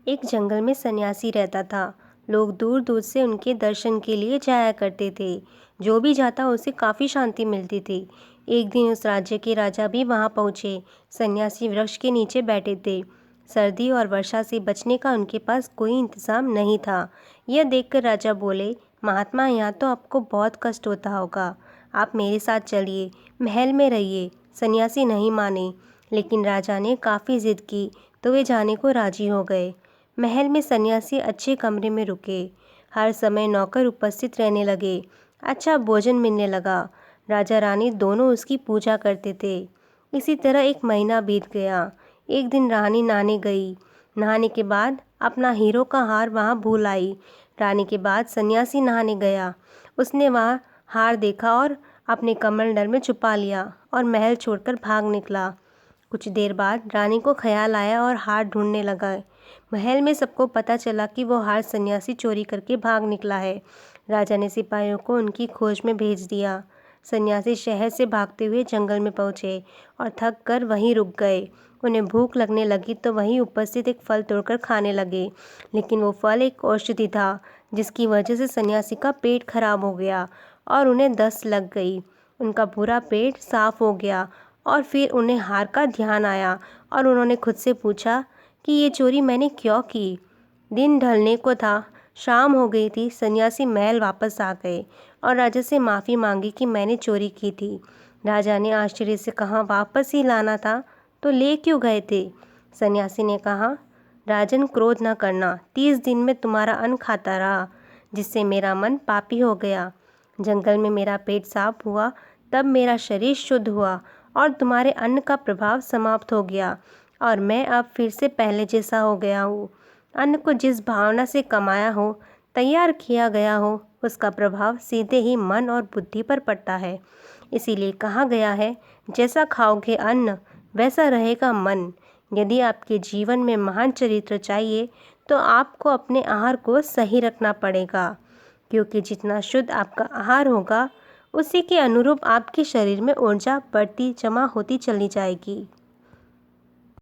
एक जंगल में सन्यासी रहता था। लोग दूर दूर से उनके दर्शन के लिए जाया करते थे। जो भी जाता उसे काफ़ी शांति मिलती थी। एक दिन उस राज्य के राजा भी वहां पहुंचे। सन्यासी वृक्ष के नीचे बैठे थे। सर्दी और वर्षा से बचने का उनके पास कोई इंतजाम नहीं था। यह देखकर राजा बोले, महात्मा, यहाँ तो आपको बहुत कष्ट होता होगा। आप मेरे साथ चलिए, महल में रहिए। सन्यासी नहीं माने, लेकिन राजा ने काफ़ी जिद की तो वे जाने को राजी हो गए। महल में सन्यासी अच्छे कमरे में रुके। हर समय नौकर उपस्थित रहने लगे। अच्छा भोजन मिलने लगा। राजा रानी दोनों उसकी पूजा करते थे। इसी तरह एक महीना बीत गया। एक दिन रानी नहाने गई। नहाने के बाद अपना हीरो का हार वहाँ भूल आई। रानी के बाद सन्यासी नहाने गया। उसने वहाँ हार देखा और अपने कमंडल में छुपा लिया और महल छोड़कर भाग निकला। कुछ देर बाद रानी को ख्याल आया और हार ढूंढने लगा। महल में सबको पता चला कि वो हार सन्यासी चोरी करके भाग निकला है। राजा ने सिपाहियों को उनकी खोज में भेज दिया। सन्यासी शहर से भागते हुए जंगल में पहुंचे और थक कर वहीं रुक गए। उन्हें भूख लगने लगी तो वहीं उपस्थित एक फल तोड़कर खाने लगे, लेकिन वो फल एक औषधि था, जिसकी वजह से सन्यासी का पेट खराब हो गया और उन्हें दस्त लग गई। उनका पूरा पेट साफ हो गया और फिर उन्हें हार का ध्यान आया और उन्होंने खुद से पूछा कि ये चोरी मैंने क्यों की। दिन ढलने को था, शाम हो गई थी। सन्यासी महल वापस आ गए और राजा से माफ़ी मांगी कि मैंने चोरी की थी। राजा ने आश्चर्य से कहा, वापस ही लाना था तो ले क्यों गए थे? सन्यासी ने कहा, राजन, क्रोध न करना। 30 दिन में तुम्हारा अन्न खाता रहा, जिससे मेरा मन पापी हो गया। जंगल में मेरा पेट साफ हुआ, तब मेरा शरीर शुद्ध हुआ और तुम्हारे अन्न का प्रभाव समाप्त हो गया और मैं अब फिर से पहले जैसा हो गया हूँ। अन्न को जिस भावना से कमाया हो, तैयार किया गया हो, उसका प्रभाव सीधे ही मन और बुद्धि पर पड़ता है। इसीलिए कहा गया है, जैसा खाओगे अन्न वैसा रहेगा मन। यदि आपके जीवन में महान चरित्र चाहिए तो आपको अपने आहार को सही रखना पड़ेगा, क्योंकि जितना शुद्ध आपका आहार होगा, उसी के अनुरूप आपके शरीर में ऊर्जा बढ़ती जमा होती चली जाएगी।